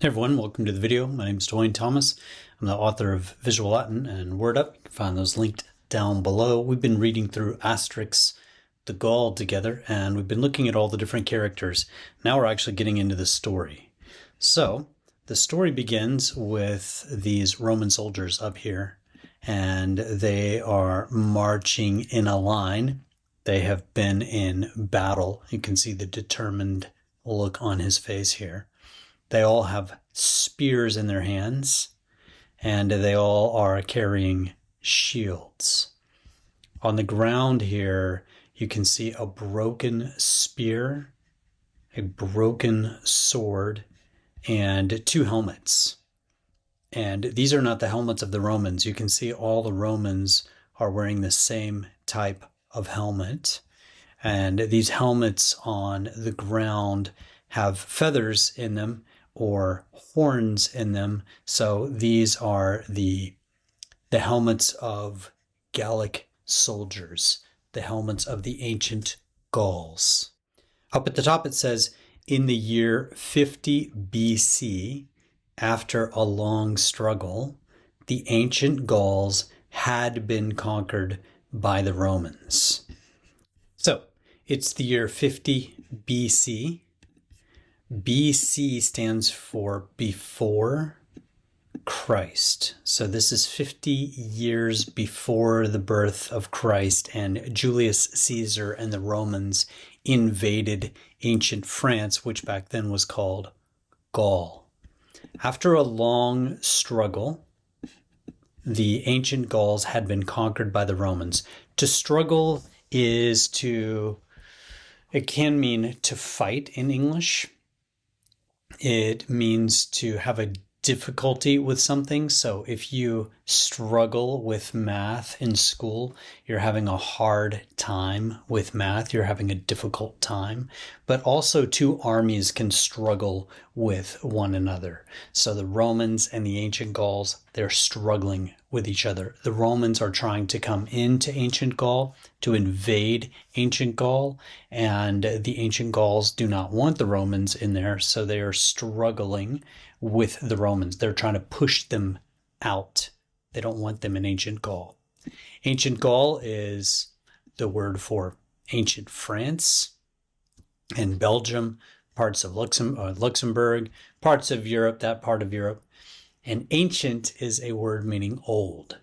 Hey everyone, welcome to the video. My name is Dwayne Thomas. I'm the author of Visual Latin and Word Up. You can find those linked down below. We've been reading through Asterix, the Gaul together, and we've been looking at all the different characters. Now we're actually getting into the story. So the story begins with these Roman soldiers up here, and they are marching in a line. They have been in battle. You can see the determined look on his face here. They all have spears in their hands, and they all are carrying shields. On the ground here, you can see a broken spear, a broken sword, and two helmets. And these are not the helmets of the Romans. You can see all the Romans are wearing the same type of helmet. And these helmets on the ground have feathers in them, or horns in them. So these are the helmets of Gallic soldiers, the helmets of the ancient Gauls. Up at the top it says, in the year 50 BC, after a long struggle, the ancient Gauls had been conquered by the Romans. So it's the year 50 BC. BC stands for before Christ. So this is 50 years before the birth of Christ, and Julius Caesar and the Romans invaded ancient France, which back then was called Gaul. After a long struggle, the ancient Gauls had been conquered by the Romans. To struggle is it can mean to fight in English. It means to have a difficulty with something. So if you struggle with math in school, you're having a hard time with math, you're having a difficult time. But also two armies can struggle with one another. So the Romans and the ancient Gauls, they're struggling with each other. The Romans are trying to come into ancient Gaul, to invade ancient Gaul, and the ancient Gauls do not want the Romans in there, so they are struggling with the Romans. They're trying to push them out. They don't want them in ancient Gaul. Ancient Gaul is the word for ancient France and Belgium, parts of Luxembourg, parts of Europe, that part of Europe. And ancient is a word meaning old.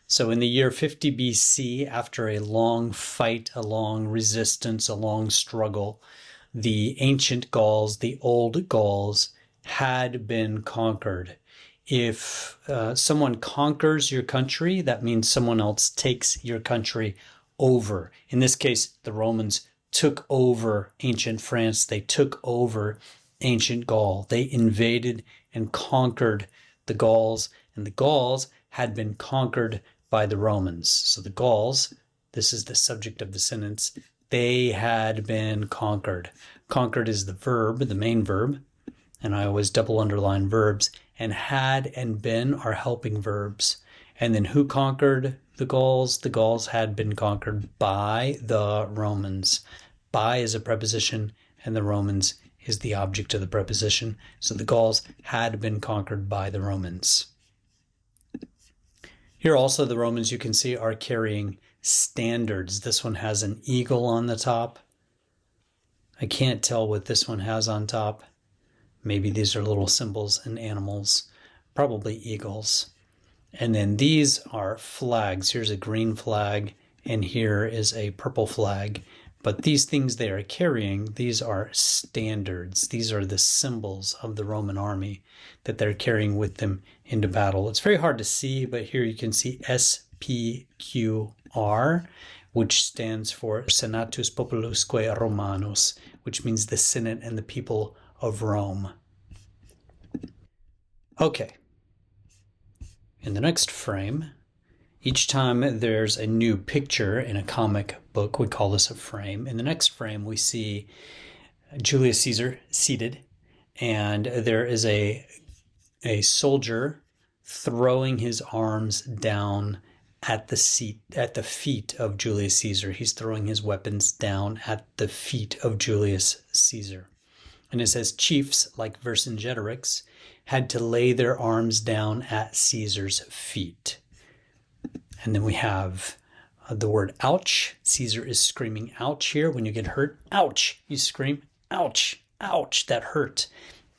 So in the year 50 BC, after a long fight, a long resistance, a long struggle, the ancient Gauls, the old Gauls, had been conquered. If someone conquers your country, that means someone else takes your country over. In this case, the Romans took over ancient France. They took over ancient Gaul. They invaded and conquered the Gauls, and the Gauls had been conquered by the Romans. So the Gauls, this is the subject of the sentence, they had been conquered. Conquered is the verb, the main verb, and I always double underline verbs, and had and been are helping verbs. And then who conquered the Gauls? The Gauls had been conquered by the Romans. By is a preposition, and the Romans is the object of the preposition. So the Gauls had been conquered by the Romans. Here also the Romans, you can see, are carrying standards. This one has an eagle on the top. I can't tell what this one has on top. Maybe these are little symbols and animals, probably eagles. And then these are flags. Here's a green flag, and here is a purple flag. But these things they are carrying, these are standards. These are the symbols of the Roman army that they're carrying with them into battle. It's very hard to see, but here you can see SPQR, which stands for Senatus Populusque Romanus, which means the Senate and the people of Rome. Okay. In the next frame, each time there's a new picture in a comic book, we call this a frame. In the next frame, we see Julius Caesar seated, and there is a soldier throwing his arms down at the feet of Julius Caesar. He's throwing his weapons down at the feet of Julius Caesar. And it says chiefs, like Vercingetorix, had to lay their arms down at Caesar's feet. And then we have the word ouch. Caesar is screaming ouch here. When you get hurt, ouch, you scream ouch, ouch, that hurt.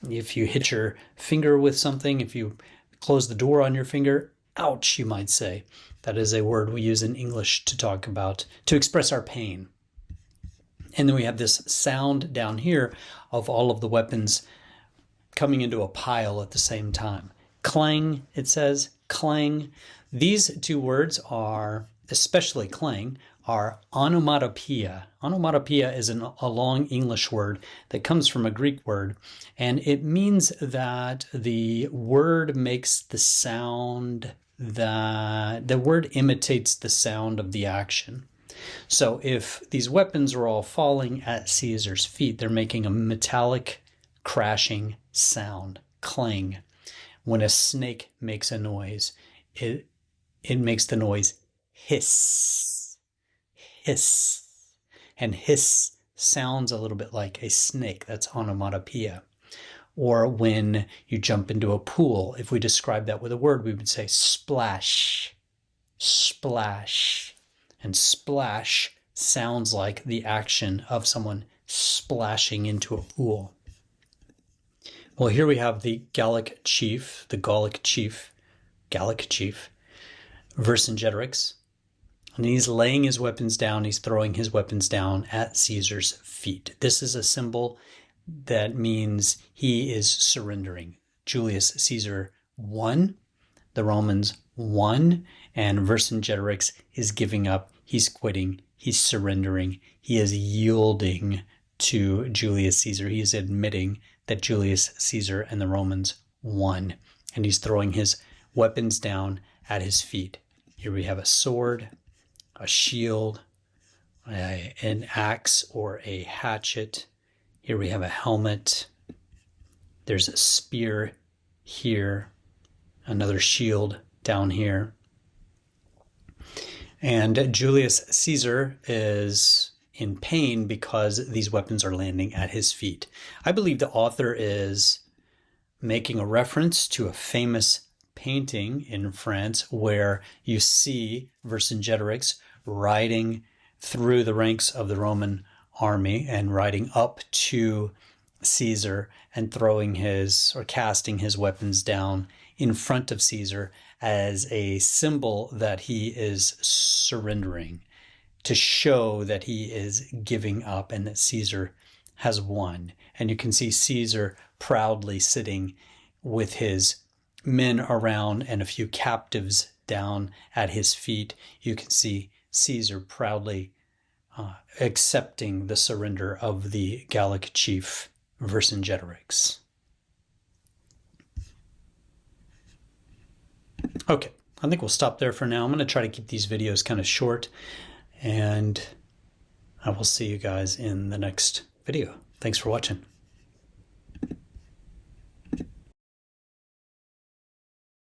If you hit your finger with something, if you close the door on your finger, ouch, you might say. That is a word we use in English to talk about, to express our pain. And then we have this sound down here of all of the weapons coming into a pile at the same time. Clang, it says, clang. These two words are, especially clang, are onomatopoeia. Onomatopoeia is a long English word that comes from a Greek word, and it means that the word makes the sound, that the word imitates the sound of the action. So if these weapons are all falling at Caesar's feet, they're making a metallic crashing sound, clang. When a snake makes a noise, it makes the noise hiss, hiss. And hiss sounds a little bit like a snake. That's onomatopoeia. Or when you jump into a pool, if we describe that with a word, we would say splash, splash. And splash sounds like the action of someone splashing into a pool. Well, here we have the Gallic chief, Vercingetorix. And he's laying his weapons down, he's throwing his weapons down at Caesar's feet. This is a symbol that means he is surrendering. Julius Caesar won, the Romans won, and Vercingetorix is giving up, he's quitting, he's surrendering, he is yielding to Julius Caesar. He is admitting that Julius Caesar and the Romans won, and he's throwing his weapons down at his feet. Here we have a sword, a shield, an axe or a hatchet. Here we have a helmet. There's a spear here, another shield down here. And Julius Caesar is in pain because these weapons are landing at his feet. I believe the author is making a reference to a famous painting in France where you see Vercingetorix riding through the ranks of the Roman army and riding up to Caesar and throwing his or casting his weapons down in front of Caesar as a symbol that he is surrendering, to show that he is giving up and that Caesar has won. And you can see Caesar proudly sitting with his men around and a few captives down at his feet. You can see Caesar proudly accepting the surrender of the Gallic chief Vercingetorix. Okay, I think we'll stop there for now. I'm going to try to keep these videos kind of short, and I will see you guys in the next video. Thanks for watching.